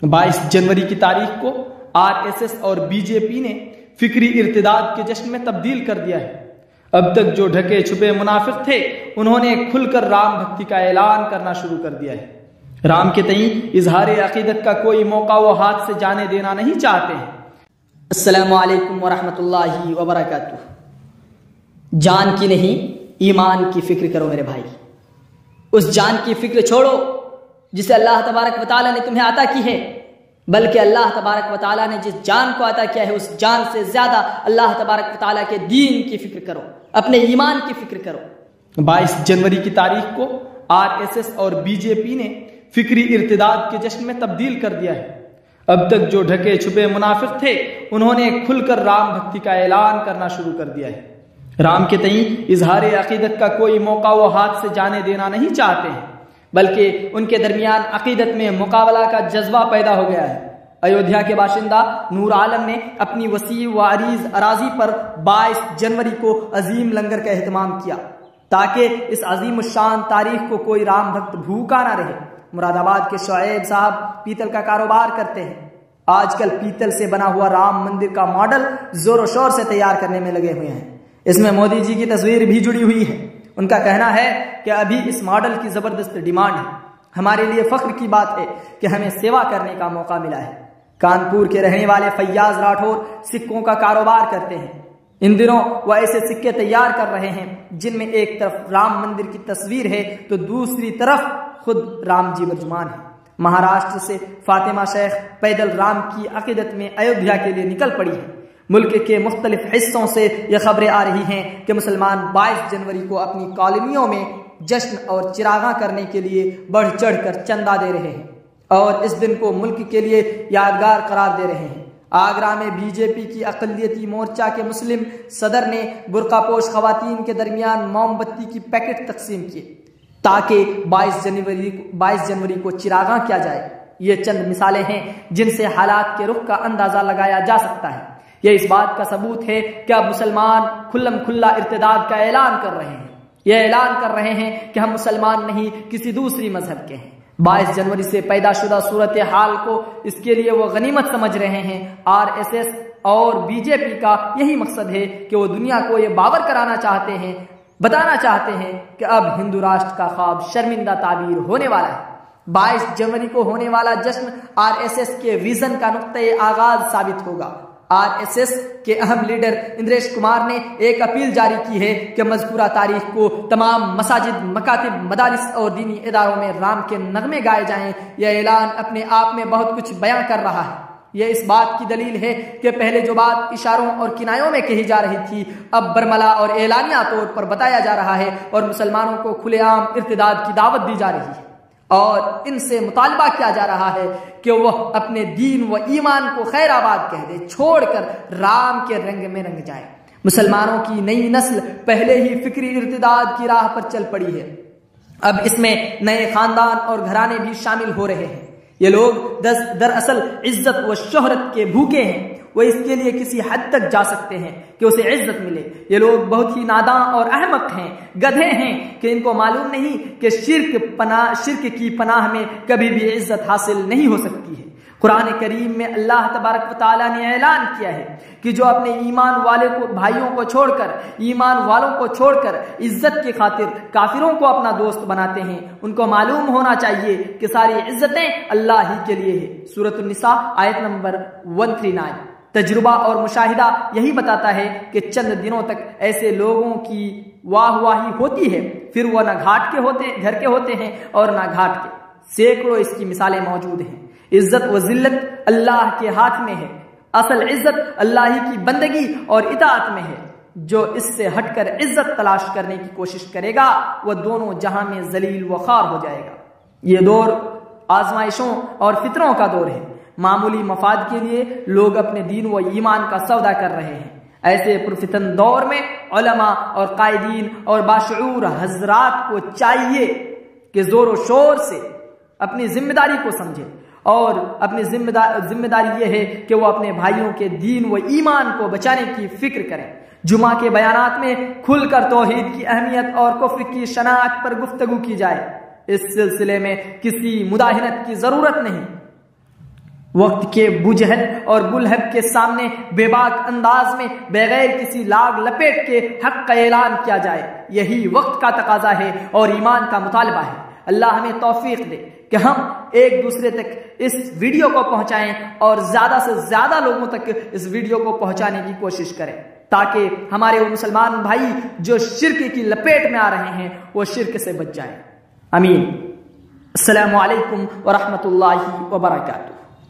22 जनवरी की तारीख को आरएसएस और बीजेपी ने फिक्री इर्तिदाद के जश्न में तब्दील कर दिया है। अब तक जो ढके छुपे मुनाफिक थे, उन्होंने खुलकर राम भक्ति का ऐलान करना शुरू कर दिया है। राम के तई इजहार अकीदत का कोई मौका वो हाथ से जाने देना नहीं चाहते हैं। अस्सलामु अलैकुम वरहमतुल्लाहि वबरकातुहू। जान की नहीं, ईमान की फिक्र करो मेरे भाई। उस जान की फिक्र छोड़ो जिसे अल्लाह तबारक व तआला ने तुम्हें अता की है, बल्कि अल्लाह तबारक व तआला ने जिस जान को अता किया है उस जान से ज्यादा अल्लाह तबारक व तआला के दीन की फिक्र करो, अपने ईमान की फिक्र करो। 22 जनवरी की तारीख को आरएसएस और बीजेपी ने फिक्री इर्तिदाद के जश्न में तब्दील कर दिया है। अब तक जो ढके छुपे मुनाफिक थे, उन्होंने खुलकर राम भक्ति का ऐलान करना शुरू कर दिया है। राम के तई इजहार अकीदत का कोई मौका वो हाथ से जाने देना नहीं चाहते हैं, बल्कि उनके दरमियान अकीदत में मुकाबला का जज्बा पैदा हो गया है। अयोध्या के बाशिंदा नूर आलम ने अपनी वसी व अरीज अराजी पर 22 जनवरी को अजीम लंगर का एहतमाम किया, ताकि इस अजीम शान तारीख को कोई राम भक्त भूखा ना रहे। मुरादाबाद के शोएब साहब पीतल का कारोबार करते हैं। आजकल पीतल से बना हुआ राम मंदिर का मॉडल जोरों शोर से तैयार करने में लगे हुए हैं। इसमें मोदी जी की तस्वीर भी जुड़ी हुई है। उनका कहना है कि अभी इस मॉडल की जबरदस्त डिमांड है। हमारे लिए फख्र की बात है कि हमें सेवा करने का मौका मिला है। कानपुर के रहने वाले फैयाज राठौर सिक्कों का कारोबार करते हैं। इन दिनों वह ऐसे सिक्के तैयार कर रहे हैं जिनमें एक तरफ राम मंदिर की तस्वीर है तो दूसरी तरफ खुद राम जी विराजमान है। महाराष्ट्र से फातिमा शेख पैदल राम की अकीदत में अयोध्या के लिए निकल पड़ी है। मुल्क के मुख्तलिफ हिस्सों से यह खबरें आ रही हैं कि मुसलमान 22 जनवरी को अपनी कॉलोनियों में जश्न और चिरागा करने के लिए बढ़ चढ़ कर चंदा दे रहे हैं और इस दिन को मुल्क के लिए यादगार करार दे रहे हैं। आगरा में बीजेपी की अक़लियती मोर्चा के मुस्लिम सदर ने बुर्कापोश खवातीन के दरमियान मोमबत्ती की पैकेट तकसीम किए ताकि 22 जनवरी को चिरागा किया जाए। ये चंद मिसालें हैं जिनसे हालात के रुख का अंदाजा लगाया जा सकता है। यह इस बात का सबूत है कि अब मुसलमान खुल्लम खुल्ला इर्तिदाद का ऐलान कर रहे हैं। यह ऐलान कर रहे हैं कि हम मुसलमान नहीं, किसी दूसरी मजहब के हैं। 22 जनवरी से पैदाशुदा सूरत हाल को इसके लिए वो गनीमत समझ रहे हैं। आरएसएस और बीजेपी का यही मकसद है कि वो दुनिया को ये बावर कराना चाहते हैं, बताना चाहते हैं कि अब हिंदू राष्ट्र का ख्वाब शर्मिंदा ताबीर होने वाला है। 22 जनवरी को होने वाला जश्न आरएसएस के विजन का नुक्ते आगाज साबित होगा। आरएसएस के अहम लीडर इंद्रेश कुमार ने एक अपील जारी की है कि मज़कूरा तारीख को तमाम मसाजिद, मकातिब, मदारिस और दीनी इदारों में राम के नगमे गाए जाएं। यह ऐलान अपने आप में बहुत कुछ बयां कर रहा है। यह इस बात की दलील है कि पहले जो बात इशारों और किनायों में कही जा रही थी, अब बरमला और एलानिया तौर पर बताया जा रहा है और मुसलमानों को खुलेआम इर्तिदाद की दावत दी जा रही है और इनसे मुतालबा किया जा रहा है कि वह अपने दीन व ईमान को खैराबाद कह दे, छोड़कर राम के रंग में रंग जाए। मुसलमानों की नई नस्ल पहले ही फिक्री इर्तिदाद की राह पर चल पड़ी है। अब इसमें नए खानदान और घराने भी शामिल हो रहे हैं। ये लोग दरअसल इज्जत व शोहरत के भूखे हैं। वो इसके लिए किसी हद तक जा सकते हैं कि उसे इज्जत मिले। ये लोग बहुत ही नादां और अहमक हैं, गधे हैं कि इनको मालूम नहीं कि शिर्क की पनाह में कभी भी इज्जत हासिल नहीं हो सकती है। कुरान करीम में अल्लाह तबारक व तआला ने ऐलान किया है कि जो अपने ईमान वाले को भाइयों को छोड़कर, ईमान वालों को छोड़कर इज्जत की खातिर काफिरों को अपना दोस्त बनाते हैं, उनको मालूम होना चाहिए कि सारी इज्जतें अल्लाह ही के लिए है। सूरत निसा आयत नंबर 139। तजुर्बा और मुशाहिदा यही बताता है कि चंद दिनों तक ऐसे लोगों की वाहवाही होती है, फिर वो न घर के होते हैं और न घाट के। सैकड़ों इसकी मिसालें मौजूद हैं। इज्जत व जिल्लत अल्लाह के हाथ में है। असल इज्जत अल्लाह ही की बंदगी और इताअत में है। जो इससे हटकर इज्जत तलाश करने की कोशिश करेगा वह दोनों जहां में जलील व खार हो जाएगा। ये दौर आजमाइशों और फितरों का दौर है। मामूली मफाद के लिए लोग अपने दीन व ईमान का सौदा कर रहे हैं। ऐसे पुरफितन दौर में उलमा और कायदीन और बाशऊर हजरात को चाहिए कि जोर शोर से अपनी जिम्मेदारी को समझे और अपनी जिम्मेदारी यह है कि वो अपने भाइयों के दीन व ईमान को बचाने की फिक्र करें। जुमा के बयानात में खुलकर तौहीद की अहमियत और कुफ्र की शनाख्त पर गुफ्तगू की जाए। इस सिलसिले में किसी मुदाहिनत की जरूरत नहीं। وقت کے بجہل اور بلہب کے سامنے بے باک انداز میں بغیر کسی لاگ لپیٹ کے حق کا اعلان کیا جائے، یہی وقت کا تقاضا ہے اور ایمان کا مطالبہ ہے۔ اللہ ہمیں توفیق دے کہ ہم ایک دوسرے تک اس ویڈیو کو پہنچائیں اور زیادہ سے زیادہ لوگوں تک اس ویڈیو کو پہنچانے کی کوشش کریں، تاکہ ہمارے وہ مسلمان بھائی جو شرک کی لپیٹ میں آ رہے ہیں وہ شرک سے بچ جائیں۔ آمین۔ السلام علیکم ورحمۃ اللہ وبرکاتہ۔